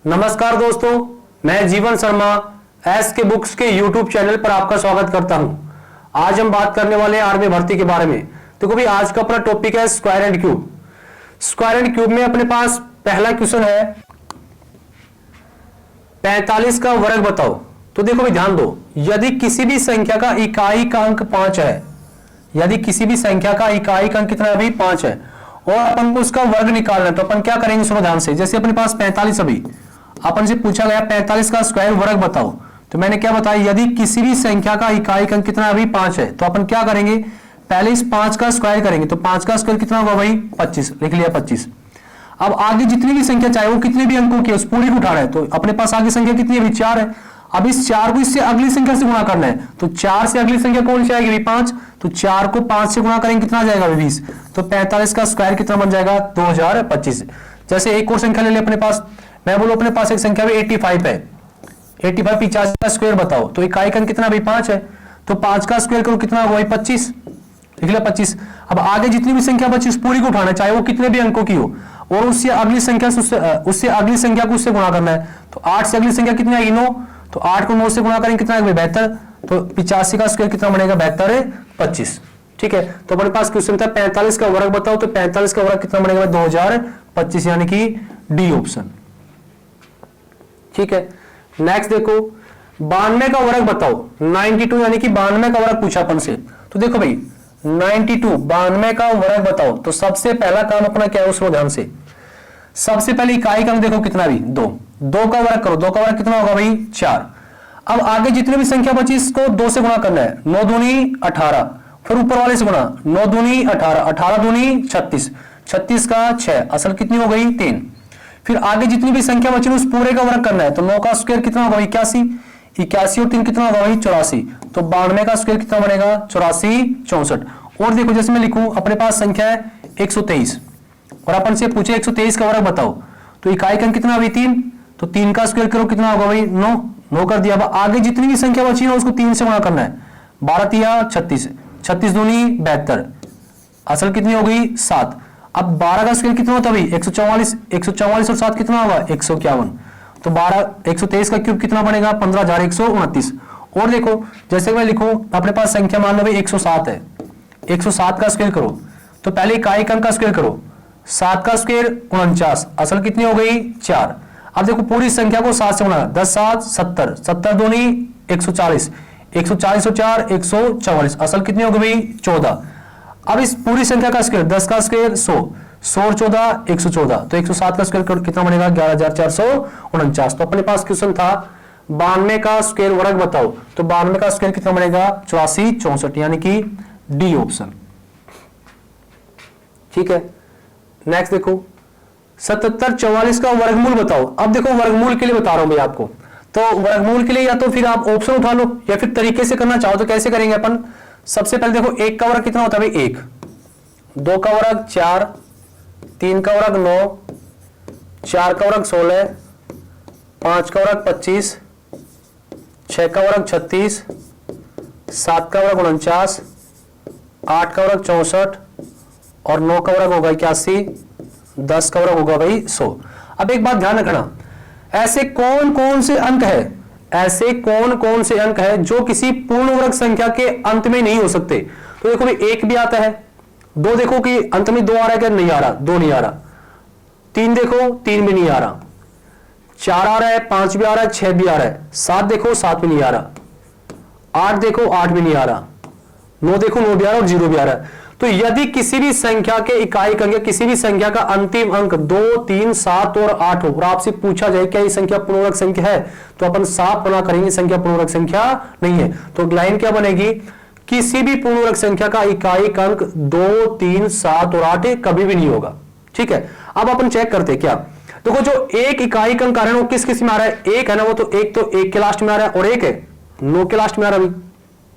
नमस्कार दोस्तों, मैं जीवन शर्मा एस के बुक्स के यूट्यूब चैनल पर आपका स्वागत करता हूं। आज हम बात करने वाले हैं आर्मी भर्ती के बारे में। देखो भाई, आज का अपना टॉपिक है square and cube. Square and cube में अपने पास पहला क्वेश्चन है 45 का वर्ग बताओ। तो देखो भाई, ध्यान दो, यदि किसी भी संख्या का इकाई का अंक 5 है, यदि किसी भी संख्या का इकाई का अंक कितना है अभी 5 है और अपन को उसका वर्ग निकालना है, तो अपन क्या करेंगे, सुनो ध्यान से। जैसे अपने पास 45 अभी अपन से पूछा गया 45 का स्क्वायर वर्ग बताओ, तो मैंने क्या बताया, यदि किसी भी संख्या का इकाई का अंक कितना अभी 5 है, तो अपन क्या करेंगे, पहले इस 5 का स्क्वायर करेंगे। तो 5 का स्क्वायर कितना होगा भाई 25, लिख लिया 25। अब आगे जितनी भी संख्या चाहे वो कितने भी अंकों की, उस पूरी को उठाना है। तो अपने पास आगे संख्या कितनी है, 4 है। अब इस 4 को इससे अगली संख्या से गुणा करना है, तो 4 से अगली संख्या कौन सी आएगी, 5। तो 4 को 5 से गुणा करेंगे, कितना आ जाएगा 20। तो 45 का स्क्वायर कितना बन जाएगा 2025। जैसे एक और संख्या ले ले अपने पास, मैं बोलूं अपने पास एक संख्या भी 85 है। 85 85 का स्क्वायर बताओ। तो इकाई का कितना भाई 5 है, तो 5 का स्क्वायर करो, कितना होगा 25, लिख लिया 25। अब आगे जितनी भी संख्या बची उस पूरी को उठाना, चाहे वो कितने भी अंकों की हो, और उससे अगली संख्या उससे अगली संख्या को उससे गुणा करना है। तो 8 से अगली संख्या कितनी आएगी 9, तो 8 को 9 से गुणा करेंगे, कितना आएगा 72। तो 85 का स्क्वायर कितना बनेगा 72 25। ठीक है, तो अपने पास क्वेश्चन था 45 का वर्ग बताओ। तो 45 का वर्ग कितना बनेगा 2025, यानी कि डी ऑप्शन। ठीक है, नेक्स्ट देखो 92 का वर्ग बताओ। 92 यानी कि 92 का वर्ग पूछा अपन से। तो देखो भाई 92 का वर्ग बताओ। तो सबसे पहला काम अपना क्या है, उसको ध्यान से। सबसे पहले इकाई का देखो कितना भी 2 का वर्ग करो। 2 का वर्ग कितना होगा भाई 4। अब आगे जितनी भी संख्या बची इसको 2 से गुणा करना है। 9 दूनी 18, फिर ऊपर वाले से गुणा, 9 दूनी 18, 18 दूनी 36, 36 का 6, असल कितनी हो गई 3। फिर आगे जितनी भी संख्या बची उस पूरे का वर्ग करना है। तो 9 का स्क्वायर कितना होगा 81, 81 और 3 कितना होगा भाई 84। तो 92 का स्क्वायर कितना बनेगा 84 64। और देखो जैसे मैं लिखूं, अपने पास संख्या है 123 और अपन से पूछे 123 का वर्ग बताओ। तो इकाई का कितना अभी 3, तो 3 का स्क्वायर करो, कितना होगा भाई 9 कर दिया। अब आगे जितनी भी संख्या बची है उसको 3 से गुणा करना है। 12 तिया 36, 36 दूनी 72, असल कितनी हो गई 7। अब 12 का स्क्वायर कितना होता है भाई 144, 144 और 7 कितना होगा 151। तो 123 का क्यूब कितना बनेगा 15129। और देखो जैसे मैं लिखूं, अपने पास संख्या मान लो भाई 107 है। 107 का स्क्वायर करो, तो पहले इकाई का अंक का स्क्वायर करो। 7 का स्क्वायर 49, असल कितनी हो गई 4। अब देखो पूरी संख्या को 7 से गुणा, 10 7 70, 70 दूनी 140, 140 और 4 144, असल कितनी हो गई भाई 14। अब इस पूरी संख्या का स्क्वायर, 10 का स्क्वायर 100, 100 और 14 114। तो 107 का स्क्वायर कितना बनेगा 11449। तो अपने पास क्वेश्चन था 92 का स्क्वायर वर्ग बताओ। तो 92 का स्क्वायर कितना बनेगा 84 64, यानी कि डी ऑप्शन। ठीक है, नेक्स्ट देखो 77 44 का वर्गमूल बताओ। अब देखो वर्गमूल के लिए बता रहा हूं मैं आपको। तो वर्गमूल के लिए या तो फिर आप ऑप्शन उठा लो, या फिर तरीके से करना चाहो तो कैसे करेंगे अपन। सबसे पहले देखो 1 का वर्ग कितना होता है भाई 1, 2 का वर्ग 4, 3 का वर्ग 9, 4 का वर्ग 16, 5 का वर्ग 25, 6 का वर्ग 36, 7 का वर्ग 49, 8 का वर्ग 64 और 9 का वर्ग होगा 81, 10 का वर्ग होगा भाई 100। अब एक बात ध्यान रखना, ऐसे कौन कौन से अंक है, ऐसे कौन कौन से अंक है जो किसी पूर्ण वर्ग संख्या के अंत में नहीं हो सकते। तो देखो भाई 1 भी आता है, 2 देखो कि अंत में 2 आ रहा है क्या, नहीं आ रहा, 2 नहीं आ रहा। 3 देखो 3 भी नहीं आ रहा, 4 आ रहा है, 5 भी आ रहा है, 6 भी आ रहा है, 7 देखो 7 भी नहीं आ रहा, 8 देखो 8 भी नहीं आ रहा, 9 देखो 9 भी आ रहा और 0 भी आ रहा है। तो यदि किसी भी संख्या के इकाई का, किसी भी संख्या का अंतिम अंक 2 3 7 और 8 हो और आपसे पूछा जाए क्या ये संख्या पूर्णवर्ग संख्या है, तो अपन साफ मना करेंगे संख्या पूर्णवर्ग संख्या नहीं है। तो लाइन क्या बनेगी, किसी भी पूर्णवर्ग संख्या का इकाई का अंक 2 3 7 और 8 कभी भी नहीं होगा। ठीक है, अब अपन चेक करते क्या। देखो जो एक इकाई का अंक आ रहा है वो किस किस में आ रहा है, एक है ना, वो तो एक के लास्ट में आ रहा है और एक है 9 के लास्ट में आ रहा है।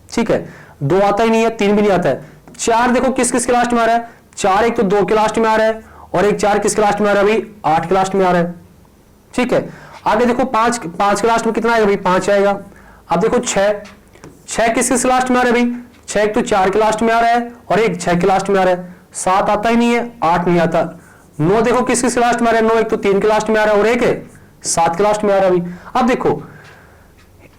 ठीक है, 2 आता ही नहीं है, 3 भी नहीं आता है। 4 देखो किस किस के लास्ट में आ रहा है, 4 एक तो 2 के लास्ट में आ रहा है और एक 4 किसके लास्ट में आ रहा है भाई 8 के लास्ट में आ रहा है। ठीक है, आगे देखो 5 के लास्ट में कितना आएगा भाई 5 आएगा। अब देखो 6 किस किस लास्ट में आ रहा है भाई, 6 एक तो 4 के लास्ट में आ रहा है और एक 6 के लास्ट में आ रहा है। 7 आता ही नहीं है, 8 नहीं आता। 9 देखो किस किस के लास्ट में आ रहा है, 9 एक तो 3 के लास्ट में आ रहा है और एक है 7 के लास्ट में आ रहा है अभी। अब देखो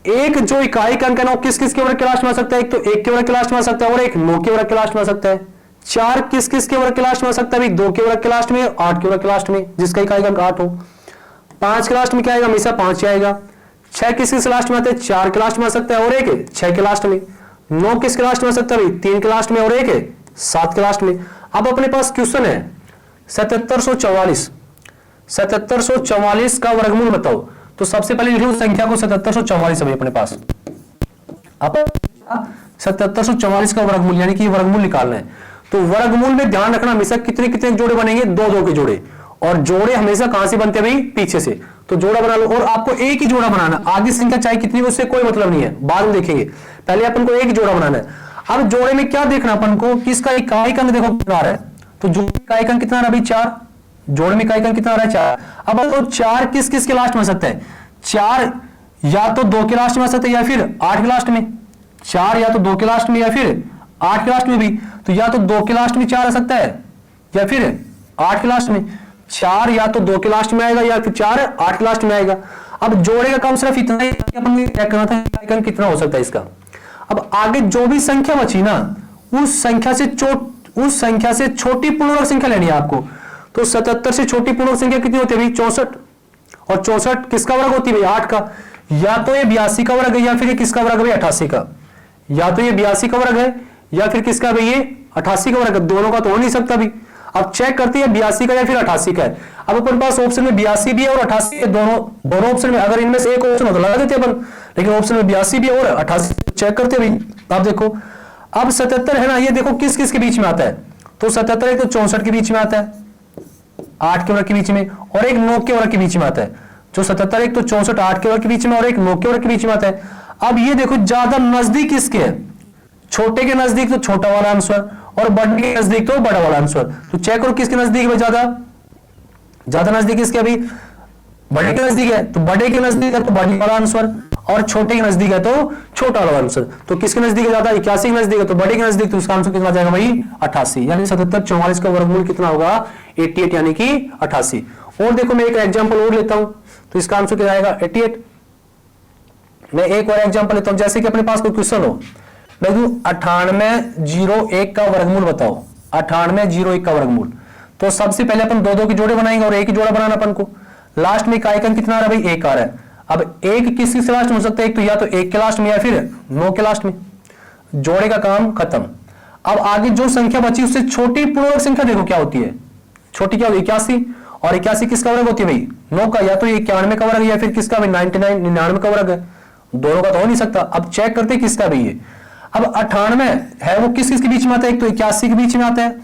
एक जो इकाई अंक है ना, किस किस के वर्ग के लास्ट में आ सकता है? एक तो 1 के वर्ग के लास्ट में आ सकता है और एक 9 के वर्ग के लास्ट में आ सकता है। 4 किस किस के वर्ग के लास्ट में आ सकता है? 2 के वर्ग के लास्ट में, 8 के वर्ग के लास्ट में, जिसका इकाई अंक 8 हो। 5 के लास्ट में क्या आएगा? हमेशा 5 आएगा। 6 किस किस लास्ट में आते हैं? 4 के लास्ट में आ सकता है और एक 6 के लास्ट में। 9 किसके लास्ट में आ सकता है? 3 के लास्ट में और एक 7 के लास्ट में। अब अपने पास क्वेश्चन है 7744, 7744 का वर्गमूल बताओ। तो सबसे पहले लिख लो संख्या को 7744 अभी अपने पास। अब 7744 का वर्गमूल यानी कि वर्गमूल निकालना है। तो वर्गमूल में ध्यान रखना हमेशा कितने कितने जोड़े बनेंगे? 2 के जोड़े, और जोड़े हमेशा कहां से बनते हैं भाई? पीछे से। तो जोड़ा बना लो, और आपको एक ही जोड़ा बनाना, आगे संख्या चाहे कितनी हो उससे कोई मतलब नहीं है, बाद में देखेंगे, पहले अपन को एक ही जोड़ा बनाना है। अब जोड़े में क्या देखना अपन को? किसका इकाई अंक देखो कितना आ रहा है। तो जोड़े में इकाई अंक कितना आ रहा है? 4। जोड़े में इकाई अंक कितना आ रहा है? 4। अब तो 4 किस किस के लास्ट में आ सकता है? 4 या तो 2 के लास्ट में आ सकता है या फिर 8 के लास्ट में। 4 या तो 2 के लास्ट में या फिर 8 के लास्ट में भी। तो या तो 2 के लास्ट में 4 आ सकता है या फिर 8 के लास्ट में। 4 या तो 2 के लास्ट में आएगा या फिर 4 8 के लास्ट में आएगा। अब जोड़े का काम सिर्फ इतना ही, अपन क्या करना था, इकाई अंक कितना हो सकता है इसका। अब आगे जो भी संख्या बची ना, उस संख्या से छोटी पूर्णांक संख्या लेनी है आपको। तो 77 से छोटी पूर्णांक संख्या कितनी होती है भाई? 64। और 64 किसका वर्ग होती है भाई? 8 का। या तो ये 82 का वर्ग है या फिर ये किसका वर्ग है भाई? 88 का। या तो ये 82 का वर्ग है या फिर किसका भाई? ये 88 का वर्ग है। दोनों का तो हो नहीं सकता भी। अब चेक करते हैं 82 का या फिर 88 का है। अब अपन पास ऑप्शन में 82 भी है और 88 है, दोनों ऑप्शन में अगर इनमें से एक ऑप्शन हो तो लगा देते अपन, लेकिन ऑप्शन में 82 भी है और 88 चेक करते हैं भाई। अब देखो अब 77 है ना, ये देखो किस किस के बीच में आता है। तो 77 एक तो 64 के बीच में आता है, 8 के वर्ग के बीच में, और एक 9 के वर्ग के बीच में आता है। जो 77 एक तो 64 8 के वर्ग के बीच में और एक 9 के वर्ग के बीच में आता है। अब ये देखो ज्यादा नजदीक किसके है? छोटे के नजदीक तो छोटा वाला आंसर और बड़े के नजदीक तो बड़ा वाला आंसर। तो चेक करो किसके नजदीक है ज्यादा नजदीक किसके? अभी बड़े के नजदीक है, तो बड़े के नजदीक है तो बड़े वाला आंसर, और छोटे के नजदीक है तो छोटा वाला आंसर। तो किसके नजदीक है ज्यादा? 81 के नजदीक है तो बड़े के नजदीक, तो इसका आंसर कितना जाएगा भाई? 88। यानी 77 44 का वर्गमूल कितना होगा? 88 यानी कि 88। और देखो मैं एक एग्जांपल और लेता हूं, तो इसका आंसर क्या आएगा? 88। मैं एक और एग्जांपल लेता हूं, जैसे कि अपने पास कोई क्वेश्चन हो, मैं 9801 का वर्गमूल बताओ। 9801 का वर्गमूल। तो सबसे पहले अपन 2 के जोड़े बनाएंगे और एक ही जोड़ा बनाना अपन को। लास्ट में इकाई अंक कितना आ रहा है भाई? 1 आ रहा है। अब एक किस किस लास्ट में हो सकता है? एक तो या तो 1 के लास्ट में या फिर 9 के लास्ट में। जोड़े का काम खत्म। अब आगे जो संख्या बची उससे छोटी पूर्णांक संख्या देखो क्या होती है? छोटी क्या होती है? 81। और 81 किसका वर्ग होती है भाई? 9 का। या तो 91 का वर्ग है या फिर किसका भाई? 99 का वर्ग है। दोनों का तो हो नहीं सकता। अब चेक करते किसका भाई ये। अब 98 है वो किस किस के बीच में आता है? एक तो 81 के बीच में आता है,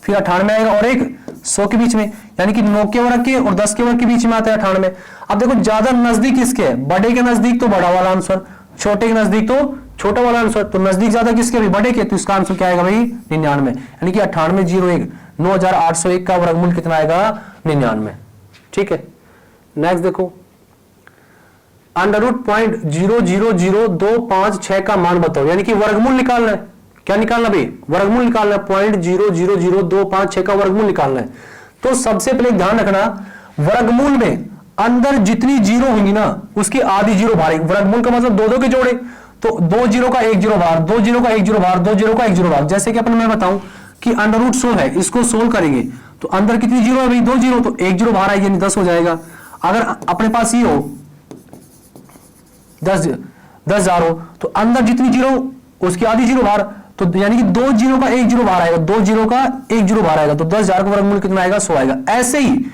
फिर 98 आएगा और एक 100 के बीच में, यानी कि 9 के वर्ग के और 10 के वर्ग के बीच में आता है 98। अब देखो ज्यादा नजदीक किसके है? बड़े के नजदीक तो बड़ा वाला आंसर, छोटे के नजदीक तो छोटा वाला आंसर। तो नजदीक ज्यादा किसके भाई? बड़े के। तो इसका आंसर क्या आएगा भाई? 99। यानी कि 9801 9801 का वर्गमूल कितना आएगा? 99। ठीक है। नेक्स्ट देखो √0000256 का मान बताओ, यानी कि वर्गमूल निकालना है। क्या निकालना भाई? वर्गमूल निकालना है। 0.000256 का वर्गमूल निकालना है। तो सबसे पहले ध्यान रखना, वर्गमूल में अंदर जितनी जीरो होंगी ना उसकी आधी जीरो बाहर। वर्गमूल का मतलब 2 के जोड़े, तो 2 जीरो का 1 जीरो बाहर, 2 जीरो का 1 जीरो बाहर, 2 जीरो का 1 जीरो बाहर। जैसे कि अपन मैं बताऊं कि √100 है, इसको सोल्व करेंगे तो अंदर कितनी जीरो है भाई? 2 जीरो, तो 1 जीरो बाहर आएगी यानी 10 हो जाएगा। अगर अपने पास ये हो 10,000 हो तो अंदर जितनी जीरो उसकी आधी जीरो बाहर, तो यानी कि 2 जीरो का 1 जीरो बाहर आएगा, 2 जीरो का 1 जीरो बाहर आएगा, तो 10,000 का वर्गमूल कितना आएगा? 100 आएगा। ऐसे ही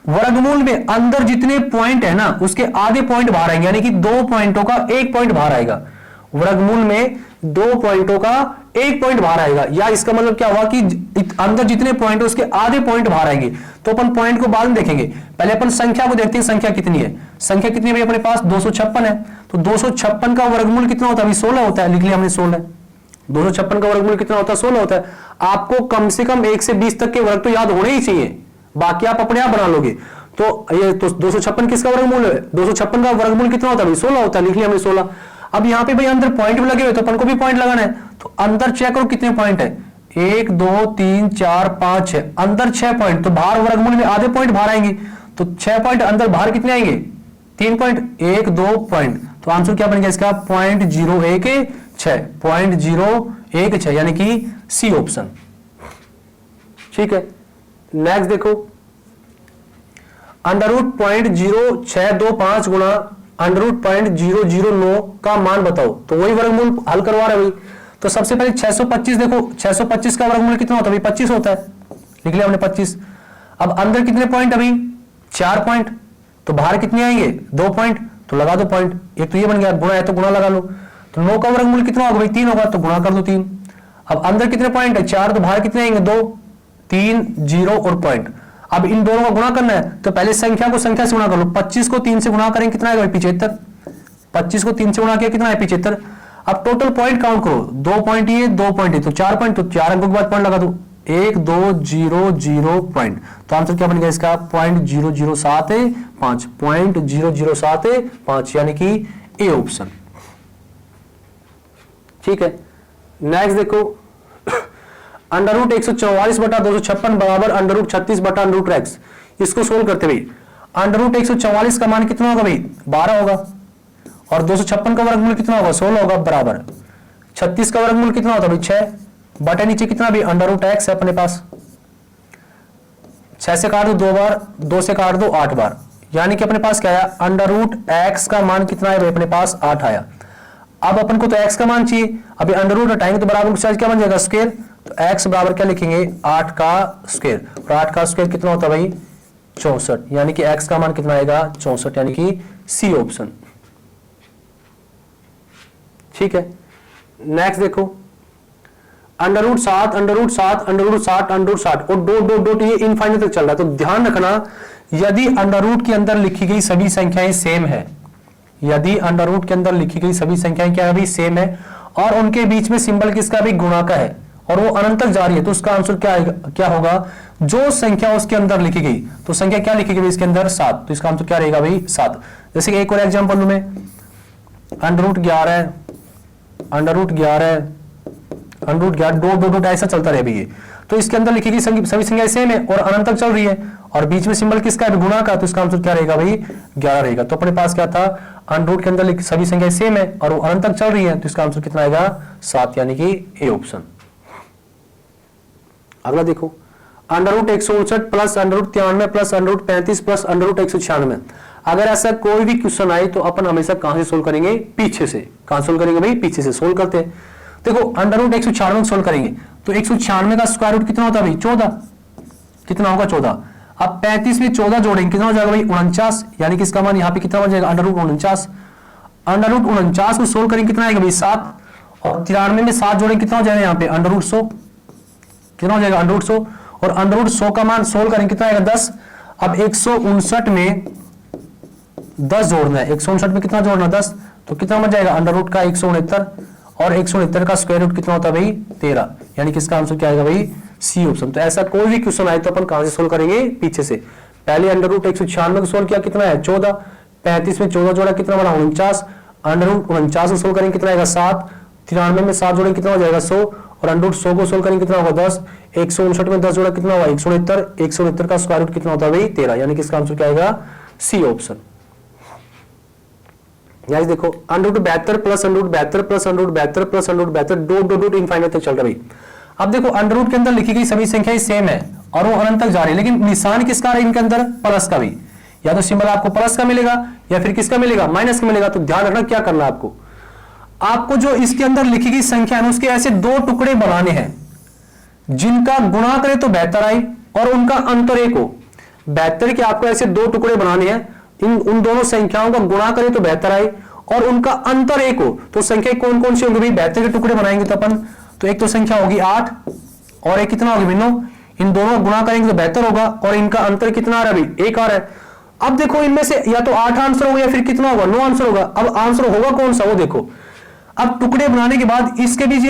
वर्गमूल में अंदर जितने पॉइंट है ना उसके आधे पॉइंट बाहर आएंगे, यानी कि 2 पॉइंटों का 1 पॉइंट बाहर आएगा। वर्गमूल में 2 पॉइंटों का 1 पॉइंट बाहर आएगा, या इसका मतलब क्या हुआ कि अंदर जितने पॉइंट है उसके आधे पॉइंट बाहर आएंगे। तो अपन पॉइंट को बाद में देखेंगे, पहले अपन संख्या को देखते हैं। संख्या कितनी है? संख्या कितनी है अपने पास? 256 है। तो 256 का वर्गमूल कितना होता है? अभी 16 होता है, लिख लिया हमने 16। 256 का वर्गमूल कितना होता है? 16 होता है। आपको कम से कम 1 से 20 तक के वर्ग तो याद होने ही चाहिए, बाकी आप अपने आप बना लोगे। तो ये तो 256 किसका वर्गमूल है? 256 का वर्गमूल कितना होता है? 16 होता है, लिख लिया हमने 16। अब यहाँ पे भाई अंदर पॉइंट भी लगे हुए तो अपन को भी पॉइंट लगाना है। तो अंदर चेक करो कितने पॉइंट है? 1 2 3 4 5 6, अंदर 6 पॉइंट, तो बाहर वर्गमूल में आधे पॉइंट बाहर आएंगे। तो 6 पॉइंट अंदर, बाहर कितने आएंगे 3 पॉइंट, 1 2 पॉइंट, तो आंसर क्या बनेगा इसका 0.016, 0.016 यानी कि सी ऑप्शन। ठीक है, नेक्स्ट देखो, √0.0625 गुणा √0.009 का मान बताओ, तो वही वर्गमूल हल करवा रहे भाई। तो सबसे पहले 625 देखो, 625 का वर्गमूल कितना होता है अभी 25 होता है, लिख लिया हमने 25। अब अंदर कितने पॉइंट अभी 4 पॉइंट, तो बाहर कितने आएंगे 2 पॉइंट, तो लगा दो पॉइंट, एक तो ये बन गया, गुणा है तो गुणा लगा लो, तो 9 का वर्गमूल कितना होगा भाई 3 होगा, तो गुणा कर दो 3। अब अंदर कितने पॉइंट है 4, तो बाहर कितने आएंगे 2, 3 0 और पॉइंट। अब इन दोनों का गुणा करना है, तो पहले संख्या को संख्या से गुणा कर लो, 25 को 3 से गुणा करेंगे कितना आएगा 75, 25 को 3 से गुणा किया कितना है 75। अब टोटल पॉइंट काउंट करो, 2 पॉइंट ये 2 पॉइंट ये, तो 4 पॉइंट, तो 4 अंकों के बाद पॉइंट लगा दो, 1 2 0 0 पॉइंट, तो आंसर क्या बनेगा इसका 0.007 0.007 यानी कि ए ऑप्शन। ठीक है, नेक्स्ट देखो, √144/256 बराबर √36/√x, इसको सोल्व करते हुए √144 का मान कितना होगा भाई 12 होगा, और 256 का वर्गमूल कितना होगा 16 होगा, बराबर 36 का वर्गमूल कितना होता है भाई 6, बटे नीचे कितना भी √x है अपने पास, 6 से काट दो 2 बार, 2 से काट दो 8 बार, यानी कि अपने पास क्या आया √x का मान कितना है भाई अपने पास 8 आया। अब अपन को तो x का मान चाहिए, अभी अंडर हटाएंगे तो बराबर क्या बन जाएगा स्क्वायर, तो x बराबर क्या लिखेंगे 8 का स्क्वायर, और 8 का स्क्वायर कितना होता है भाई 64, यानी कि x का मान कितना आएगा 64, यानी कि सी ऑप्शन। ठीक है, नेक्स्ट देखो, √7 और डॉट ये इनफाइनाइट तक चल रहा है, तो ध्यान रखना यदि अंडर के अंदर लिखी गई सभी संख्याएं सेम है, यदि अंडर के अंदर लिखी गई सभी संख्याएं क्या है भाई सेम है, और उनके बीच में सिंबल किसका भी गुणा का है और वो अनंत तक जा रही है, तो उसका आंसर क्या होगा, जो संख्या उसके अंदर लिखी गई, तो संख्या क्या लिखी गई इसके अंदर 7, तो इसका आंसर क्या रहेगा भाई 7। जैसे कि एक और एग्जांपल लूं मैं, √11 डॉट ऐसा चलता रहे भैया, तो इसके अंदर लिखी गई सभी संख्याएं सेम है और अनंत तक चल रही है, और बीच में सिंबल किसका है गुणा का, तो इसका आंसर क्या रहेगा भाई 11 रहेगा। तो अपने पास क्या था √ के अंदर सभी संख्याएं सेम है और वो अनंत तक चल रही है, तो इसका आंसर कितना आएगा 7, यानी कि ए ऑप्शन। अगला देखो, √159 प्लस √93 प्लस √35 प्लस √196, अगर ऐसा कोई भी क्वेश्चन आए तो अपन हमेशा कहां से सोल्व करेंगे, पीछे से। कहां सोल्व करेंगे भाई, पीछे से सोल्व करते हैं। देखो √196 सोल्व करेंगे तो 196 का स्क्वायर रूट कितना होता है भाई 14, कितना होगा 14। अब 35 में 14 जोड़ेंगे कितना हो जाएगा भाई 49, यानी कि इसका मान यहाँ पे कितना हो जाएगा √49। √49 को सोल्व करेंगे कितना आएगा भाई 7, और 93 में 7 जोड़ेंगे कितना हो जाएगा यहाँ पे √100, कितना हो जाएगा √100, और √100 का मान सोल्व करेंगे कितना आएगा 10। अब 159 में 10 जोड़ना है, 159 में कितना जोड़ना 10, तो कितना बन जाएगा √ का 169, और 169 का स्क्वायर रूट कितना होता है भाई 13, यानी कि इसका आंसर क्या आएगा भाई सी ऑप्शन। तो ऐसा कोई भी क्वेश्चन आए तो अपन कहां से सोल्व करेंगे, पीछे से। पहले √196 को सोल्व किया कितना है 14, 35 में 14 जोड़ा कितना बना 49, √49 को सोल्व करेंगे कितना आएगा 7, 93 में 7 जोड़ेंगे कितना हो जाएगा 100, और √100 को सोल्व करेंगे कितना होगा 10, 159 में 10 जोड़ा कितना होगा 169, 169 का स्क्वायर रूट कितना होता है भाई 13, यानी कि इसका आंसर क्या आएगा सी ऑप्शन। गाइस देखो √72 plus √72 plus √72 plus √72 dot infinite तक चल रहा है भाई। अब देखो अंडर के अंदर लिखी गई सभी संख्याएं सेम है और वो अनंत तक जा रही है, लेकिन निशान किसका है इनके अंदर प्लस का भी, या तो सिंबल आपको प्लस का मिलेगा या फिर किसका मिलेगा माइनस का मिलेगा। तो ध्यान रखना क्या करना है आपको जो इसके अंदर लिखी गई संख्या है उसके ऐसे 2 टुकड़े बनाने हैं जिनका गुणा करे तो 72 आए और उनका अंतर 1 हो। 72 के आपको ऐसे 2 टुकड़े बनाने हैं, उन दोनों संख्याओं का गुणा करे तो 72 आए और उनका अंतर 1 हो। तो संख्या कौन कौन सी होंगी भाई 72 के टुकड़े बनाएंगे तो अपन, तो एक तो संख्या होगी 8 और एक कितना होगी 9, इन दोनों का गुणा करेंगे तो 72 होगा और इनका अंतर कितना आ रहा है भाई 1 आ रहा है। अब देखो इनमें से या तो 8 आंसर होगा या फिर कितना होगा 9 आंसर होगा। अब आंसर होगा कौन सा वो देखो। अब टुकड़े बनाने के बाद इसके बीच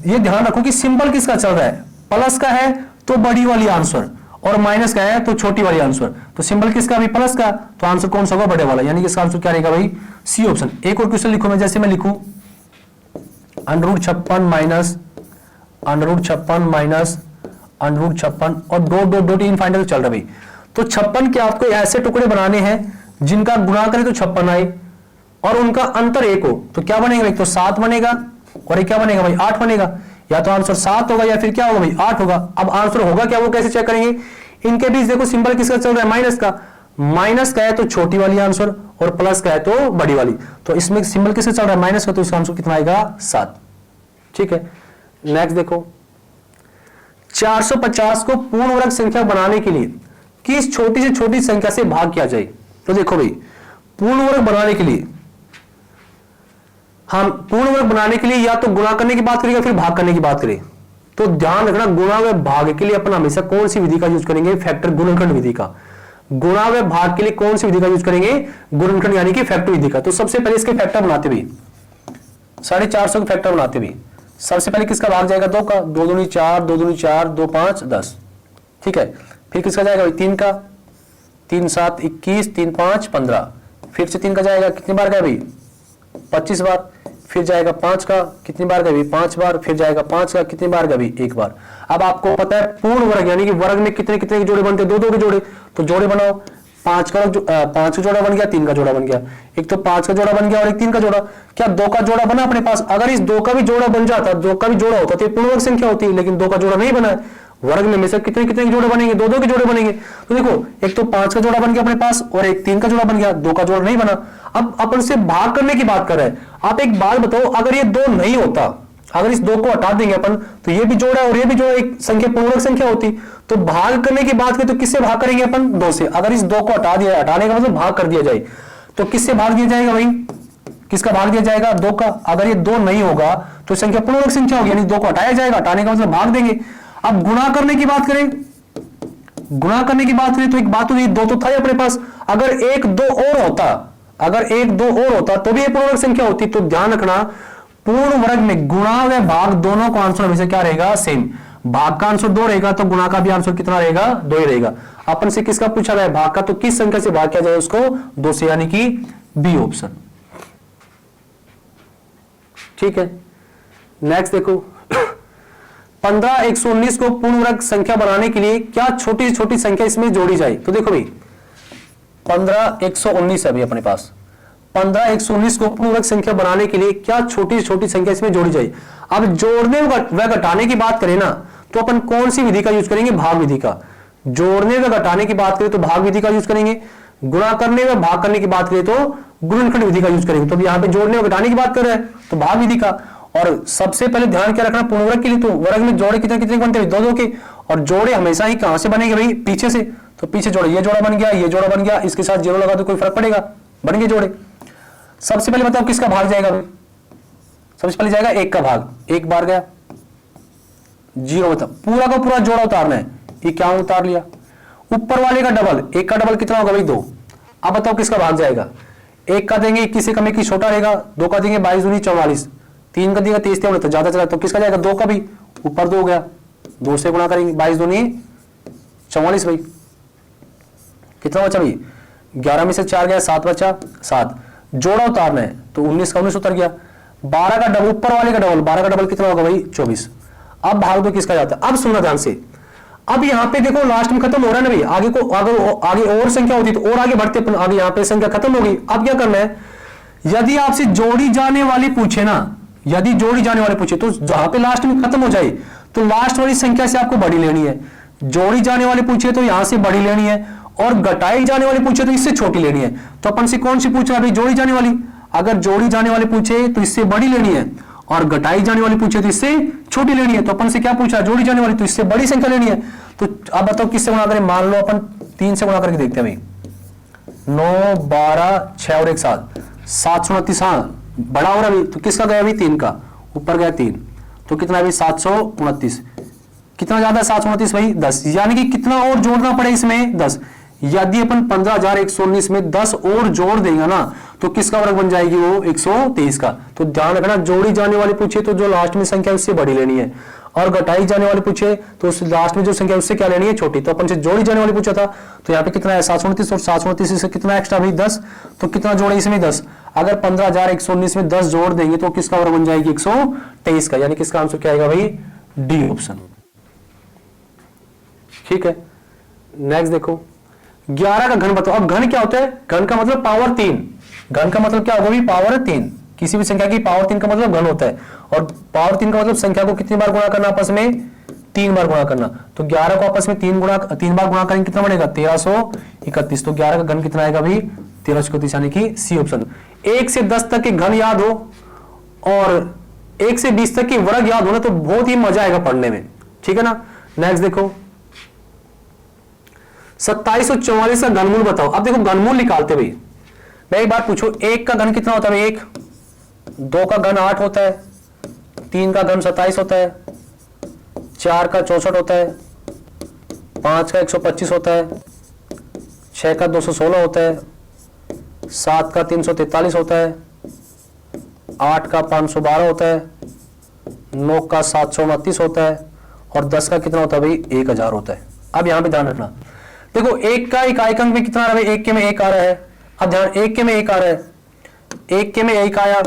ये ध्यान रखो कि सिंबल किसका चल रहा है, प्लस का है तो बड़ी वाली आंसर और माइनस का है तो छोटी वाली आंसर। तो सिंबल किसका भी प्लस का, तो आंसर कौन सा होगा बड़े वाला, यानी कि इसका आंसर क्या रहेगा भाई सी ऑप्शन। एक और क्वेश्चन लिखो मैं, जैसे मैं लिखूं √56 माइनस √56 और डॉट डॉट डॉट इनफाइनाइट चल रहा है भाई। तो 56 के आपको ऐसे टुकड़े बनाने हैं जिनका गुणा करें तो 56 आए और उनका अंतर 1 हो, तो क्या बनेगा भाई, तो 7 बनेगा और ये क्या बनेगा भाई, 8 बनेगा। या तो आंसर 7 होगा या फिर क्या होगा भाई, 8 होगा। अब आंसर होगा क्या, वो कैसे चेक करेंगे, इनके बीच देखो सिंबल किसका चल रहा है, माइनस का। माइनस का है तो छोटी वाली आंसर और प्लस का है तो बड़ी वाली, तो इसमें सिंबल किसका चल रहा है, माइनस का, तो इसका आंसर कितना आएगा, 7। ठीक है, नेक्स्ट देखो 450 को पूर्ण वर्ग संख्या बनाने के लिए किस छोटी से छोटी संख्या से भाग किया जाए। तो देखो भाई, पूर्ण वर्ग बनाने के लिए हम पूर्ण वर्ग बनाने के लिए या तो गुणा करने की बात करें या फिर भाग करने की बात करें। तो ध्यान रखना, गुणा व भाग के लिए अपन हमेशा कौन सी विधि का यूज करेंगे, फैक्टर गुणनखंड विधि का। गुणा व भाग के लिए कौन सी विधि का यूज करेंगे, गुणनखंड यानी कि फैक्टर विधि का। तो सबसे पहले इसके फैक्टर बनाते भी 450 के फैक्टर बनाते भी सबसे पहले किसका भाग जाएगा, 2 का, 2 दूनी 4, 2 दूनी 4, 2 5 10। ठीक है, फिर किसका जाएगा भाई, 3 का, 3 7 21, 3 5 15। फिर से 3 का जाएगा, कितनी बार गया भाई, 25 बार। फिर जाएगा 5 का, कितनी बार गया भाई, 5 बार। फिर जाएगा 5 का, कितनी बार गया भाई, 1 बार। अब आपको पता है पूर्ण वर्ग यानी कि वर्ग में कितने कितने के जोड़े बनते हैं, 2 के जोड़े। तो जोड़े बनाओ, 5 का जोड़ा बन गया, 3 का जोड़ा बन गया। एक तो 5 का जोड़ा बन गया और एक 3 का जोड़ा। क्या 2 का जोड़ा बना अपने पास? अगर इस 2 का भी जोड़ा बन जाता, 2 का भी जोड़ा होता तो पूर्ण वर्ग संख्या होती है, लेकिन 2 का जोड़ा नहीं बना है। वर्ग में से कितने कितने जोड़े बनेंगे, 2 के जोड़े बनेंगे। तो देखो, एक तो 5 का जोड़ा बन गया अपने पास और एक 3 का जोड़ा बन गया, 2 का जोड़ा नहीं बना। अब अपन से भाग करने की बात कर रहे हैं। आप एक बात बताओ, अगर ये 2 नहीं होता, अगर इस 2 को हटा देंगे अपन, तो ये भी जोड़ा और ये भी जोड़ा, एक संख्या पूर्ण वर्ग संख्या होती। तो भाग करने की बात करें तो किससे भाग करेंगे अपन, 2 से। अगर इस 2 को हटा दिया, हटाने का मतलब भाग कर दिया जाए, तो किससे भाग दिया जाएगा भाई, किसका भाग दिया जाएगा, 2 का। अगर ये 2 नहीं होगा तो संख्या पूर्ण वर्ग संख्या होगी, यानी 2 को हटाया जाएगा, हटाने का मतलब भाग देंगे। अब गुणा करने की बात करें, गुणा करने की बात करें तो एक बात तो ये 2 तो था ही अपने पास। अगर 1 2 और होता, अगर 1 2 और होता तो भी ये पूर्ण वर्ग संख्या होती। तो ध्यान रखना, पूर्ण वर्ग में गुणा व भाग दोनों का आंसर हमेशा क्या रहेगा, सेम। भाग का आंसर 2 रहेगा तो गुणा का भी आंसर कितना रहेगा, 2 ही रहेगा। अपन से किसका पूछा गया, भाग का, तो किस संख्या से भाग किया जाए उसको, 2 से, यानी कि बी ऑप्शन। ठीक है, नेक्स्ट देखो 15 119 को पूर्ण वर्ग संख्या बनाने के लिए क्या छोटी से छोटी संख्या इसमें जोड़ी जाए। तो देखो भाई, 15 119 है अभी अपने पास। 15 119 को पूर्ण वर्ग संख्या बनाने के लिए क्या छोटी से छोटी संख्या इसमें जोड़ी जाए। अब जोड़ने व घटाने की बात करें ना, तो अपन कौन सी विधि का यूज करेंगे, भाग विधि का। जोड़ने व घटाने की बात करें तो भाग विधि का यूज करेंगे। गुणा करने व भाग करने की बात करें तो गुणनखंड विधि का यूज करेंगे। तो यहाँ पे जोड़ने व घटाने की बात कर रहे हैं तो भाग विधि का। और सबसे पहले ध्यान क्या रखना, पूर्ण वर्ग के लिए तो वर्ग में जोड़े कितने कितने बनते हैं, 2 के। और जोड़े हमेशा ही कहां से बनेंगे भाई, पीछे से। तो पीछे जोड़े, ये जोड़ा बन गया, ये जोड़ा बन गया, इसके साथ जीरो लगा तो कोई फर्क पड़ेगा, बन गए जोड़े। सबसे पहले बताओ किसका भाग जाएगा भाई, सबसे पहले जाएगा 1 का भाग, 1 बार गया, 0 मतलब पूरा का पूरा जोड़ा उतारना है। ये क्या उतार लिया, ऊपर वाले का डबल, 1 का डबल कितना होगा भाई, 2। अब बताओ किसका भाग जाएगा, 1 का देंगे 21 से कम 21 छोटा रहेगा, 2 का देंगे 22 दूनी 44, 3 का देगा 23 तो ज्यादा चला, तो किसका जाएगा, 2 का भी, ऊपर 2 हो गया, 2 से गुणा करेंगे, 22 दूनी 44 भाई, कितना बचा भाई, 11 में से 4 गया, 7 बचा, 7 जोड़ा उतारना है तो 19 का 19 उतर गया, 12 का डबल, ऊपर वाले का डबल, 12 का डबल कितना होगा भाई, 24। अब भाग दो किसका जाता है, अब सुनना ध्यान से। अब यहाँ पे देखो लास्ट में खत्म हो रहा है ना भाई, आगे को आगे और संख्या होती तो और आगे बढ़ते, आगे यहाँ पे संख्या खत्म हो गई। अब क्या करना है, यदि आपसे जोड़ी जाने वाली पूछे ना, यदि जोड़ी जाने वाले पूछे तो जहां पे लास्ट में खत्म हो जाए तो लास्ट वाली संख्या से आपको बड़ी लेनी है। जोड़ी जाने वाले पूछे तो यहां से बड़ी लेनी है, और घटाई जाने वाली पूछे तो इससे छोटी लेनी है। तो अपन से कौन सी पूछ रहा है भाई, जोड़ी जाने वाली। अगर जोड़ी जाने वाली पूछे तो इससे बड़ी लेनी है, और घटाई जाने वाली पूछे तो इससे छोटी लेनी है। तो अपन से क्या पूछा, जोड़ी जाने वाली, तो इससे बड़ी संख्या लेनी है। तो अब बताओ किससे गुणा करें, मान लो अपन 3 से गुणा करके देखते हैं भाई, 9 12 6 और 1 7, 729, हाँ बड़ा हो रहा है, तो किसका गया अभी, 3 का, ऊपर गया 3, तो कितना अभी 729, कितना ज्यादा 729 भाई 10, यानी कि कितना और जोड़ना पड़े इसमें 10। यदि अपन 15,119 में 10 और जोड़ देंगे ना तो किसका वर्ग बन जाएगी वो, 123 का। तो ध्यान रखना, जोड़ी जाने वाली पूछे तो जो लास्ट में संख्या उससे बड़ी लेनी है, और घटाई जाने वाली पूछे तो उस लास्ट में जो संख्या उससे क्या लेनी है, छोटी। तो अपन से जोड़ी जाने वाली पूछा था तो यहाँ पे कितना है 729, और 729 से कितना एक्स्ट्रा भाई 10, तो कितना जोड़े इसमें 10। अगर 15,119 में 10 जोड़ देंगे तो किसका वर्ग बन जाएगी, 123 का, यानी किसका आंसर क्या आएगा भाई, डी ऑप्शन। ठीक है, नेक्स्ट देखो 11 का घन बताओ। अब घन क्या होता है? घन का मतलब पावर 3। घन का मतलब क्या होगा भी? पावर 3। किसी भी संख्या की पावर 3 का मतलब घन होता है, और पावर 3 का मतलब संख्या को कितनी बार गुणा करना आपस में? 3 बार गुणा करना। तो 11 को आपस में 3 बार गुणा करेंगे, कितना बनेगा? 1331। तो 11 का घन कितना आएगा भी? 1331, यानी कि सी ऑप्शन। 1 से 10 तक के घन याद हो और 1 से 20 तक की वर्ग याद हो ना, तो बहुत ही मजा आएगा पढ़ने में, ठीक है ना। नेक्स्ट देखो 2744 का घनमूल बताओ। अब देखो घनमूल निकालते भाई, मैं एक बात पूछूं, 1 का घन कितना होता है? 1, 2 का घन 8 होता है, 3 का घन 27 होता है, 4 का 64 होता है, 5 का 125 होता है, 6 का 216 होता है, 7 का 343 होता है, 8 का 512 होता है, 9 का 729 होता है, और 10 का कितना होता है भाई? 1000 होता है। अब यहां पे ध्यान रखना, देखो 1 का इकाई अंक में कितना आ रहा है? 1 के में 1 आ रहा है। अब ध्यान, 1 के में 1 आ रहा है, 1 के में 1 आया,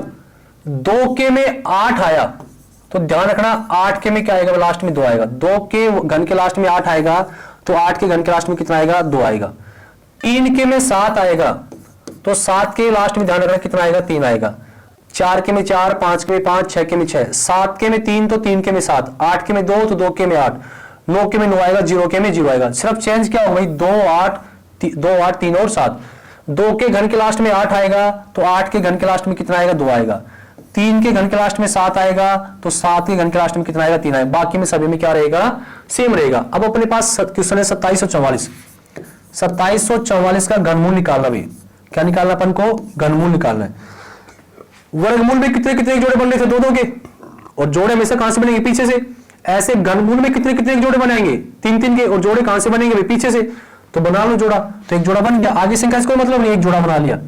2 के में 8 आया, तो ध्यान रखना 8 के में क्या आएगा? लास्ट में 2 आएगा। 2 के घन के लास्ट में 8 आएगा, तो 8 के घन के लास्ट में कितना आएगा? 2 आएगा। 3 के में 7 आएगा, तो 7 के लास्ट में ध्यान रखना कितना आएगा? 3 आएगा। 4 के में 4, 5 के में 5, 6 के में 6, 7 के में 3 तो 3 के में 7, 8 के में 2 तो 2 के में 8, 9 के में 9 आएगा, 0 के में 0 आएगा। सिर्फ चेंज क्या होगा भाई? 2 8 3 और 7। 2 के घन के लास्ट में 8 आएगा, तो 8 के घन के लास्ट में कितना आएगा? 2 आएगा। 3 के घन के लास्ट में 7 आएगा, तो 7 के घन के लास्ट में कितना आएगा? 3 आएगा। बाकी में सभी में क्या रहेगा? सेम रहेगा। अब अपने पास क्वेश्चन है 2744। 2744 का घनमूल निकालना भी, क्या निकालना अपन को? घनमूल निकालना है। वर्गमूल में कितने कितने जोड़े बन रहे थे? 2 के, और जोड़े हमेशा कहां से बनेंगे? पीछे से। ऐसे घनमूल में कितने कितने जोड़े बनाएंगे? 3 के, और जोड़े कहां से बनेंगे? पीछे से। तो बना लो जोड़ा, तो एक जोड़ा बन गया, आगे संख्या से कोई मतलब नहीं, एक जोड़ा बना लिया।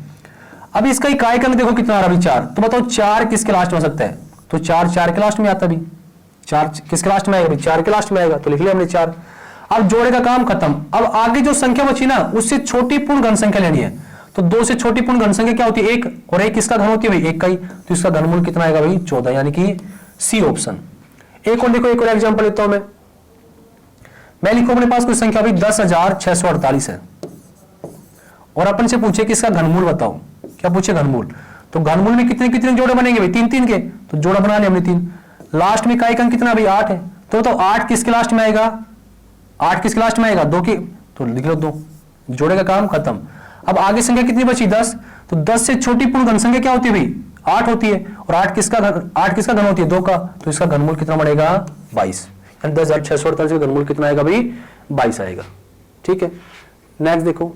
अब इसका इकाई अंक देखो कितना आ रहा है? 4। तो बताओ 4 किसके लास्ट में आ सकता है? तो 4 के लास्ट में आता भी। 4 किसके लास्ट में आएगा? 4 के लास्ट में आएगा, तो लिख लिया हमने 4। अब जोड़े का काम खत्म। अब आगे जो संख्या बची ना, उससे छोटी पूर्ण घन संख्या लेनी है। तो 2 से छोटी पूर्ण घन संख्या क्या होती है? 1, और 1 किसका घन होती है भाई? 1 का ही। तो इसका घनमूल कितना आएगा भाई? 14, यानी कि सी ऑप्शन। एक और देखो, एक और एग्जांपल लेता हूं मैं लिखूं अपने पास कोई संख्या भाई 10,648 है, और अपन से पूछे कि इसका घनमूल बताओ। क्या पूछे? घनमूल। तो घनमूल में कितने कितने जोड़े बनेंगे भाई? 3 के, तो जोड़ा बना लिया हमने 3। लास्ट में इकाई अंक कितना भाई? 8 है। तो बताओ 8 किसके लास्ट में आएगा? 8 किसके लास्ट में आएगा? 2 के, तो लिख लो 2। जोड़े का काम खत्म। अब आगे संख्या कितनी बची? 10। तो 10 से छोटी पूर्ण घन संख्या क्या होती है भाई? 8 होती है, और 8 किसका घन होती है? 2 का। तो इसका घनमूल कितना बनेगा? 22। 10,648 का घनमूल कितना आएगा भाई? 22 आएगा। ठीक है, नेक्स्ट देखो,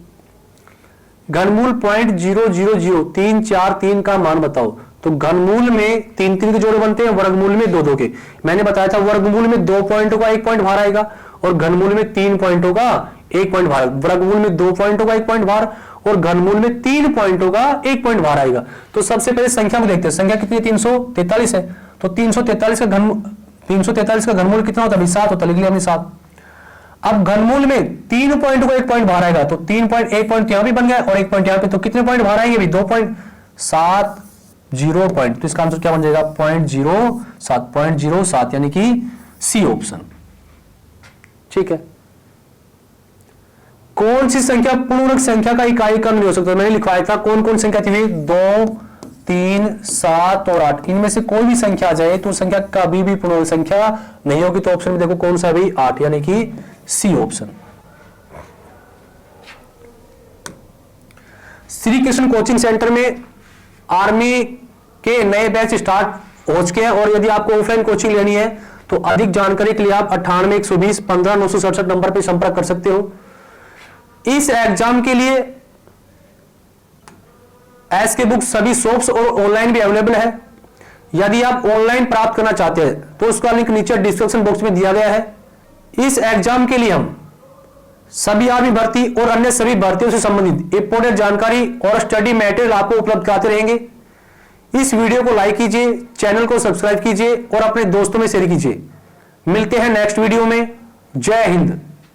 घनमूल 0.000343 का मान बताओ। तो घनमूल में 3 के जोड़े बनते हैं, वर्गमूल में 2 के। मैंने बताया था वर्गमूल में 2 पॉइंटों का 1 पॉइंट भार आएगा, और घनमूल में 3 पॉइंटों का 1 पॉइंट भार। वर्गमूल में 2 पॉइंटों का 1 पॉइंट भार, और घनमूल में 3 पॉइंटों का 1 पॉइंट भार आएगा। तो सबसे पहले संख्या को देखते हैं। संख्या कितनी है? 343 है। तो 343 का घनमूल कितना होता है? 7 होता है, लिख लिया हमने 7। अब घनमूल में 3 पॉइंट को 1 पॉइंट भार आएगा, तो 3 पॉइंट 1 पॉइंट यहां भी बन गया और 1 पॉइंट यहां पे। तो कितने पॉइंट भार आएंगे? 2.70 पॉइंट। तो इसका आंसर क्या बन जाएगा? 0.07 यानी कि सी ऑप्शन। ठीक है, कौन सी संख्या पूर्णांक संख्या का इकाई अंक नहीं हो सकता? मैंने लिखवाया था कौन कौन संख्या थी? 2, 3, 7 और 8। इनमें से कोई भी संख्या आ जाए तो संख्या कभी भी पूर्णांक संख्या नहीं होगी। तो ऑप्शन में देखो कौन सा भी? 8, यानी कि C option. Shri Krishna coaching centre में आर्मी के नए बैच स्टार्ट हो चुके हैं, और यदि आपको ऑफलाइन कोचिंग लेनी है तो अधिक जानकारी के लिए आप 9812015967 नंबर पर संपर्क कर सकते हो। इस एग्जाम के लिए एसके बुक सभी शॉप्स और ऑनलाइन भी अवेलेबल है। यदि आप ऑनलाइन प्राप्त करना चाहते हैं तो उसका लिंक नीचे डिस्क्रिप्शन बॉक्स में दिया गया है। इस एग्जाम के लिए हम सभी आर्मी भर्ती और अन्य सभी भर्तियों से संबंधित इंपोर्टेंट जानकारी और स्टडी मटेरियल आपको उपलब्ध कराते रहेंगे। इस वीडियो को लाइक कीजिए, चैनल को सब्सक्राइब कीजिए और अपने दोस्तों में शेयर कीजिए। मिलते हैं नेक्स्ट वीडियो में। जय हिंद।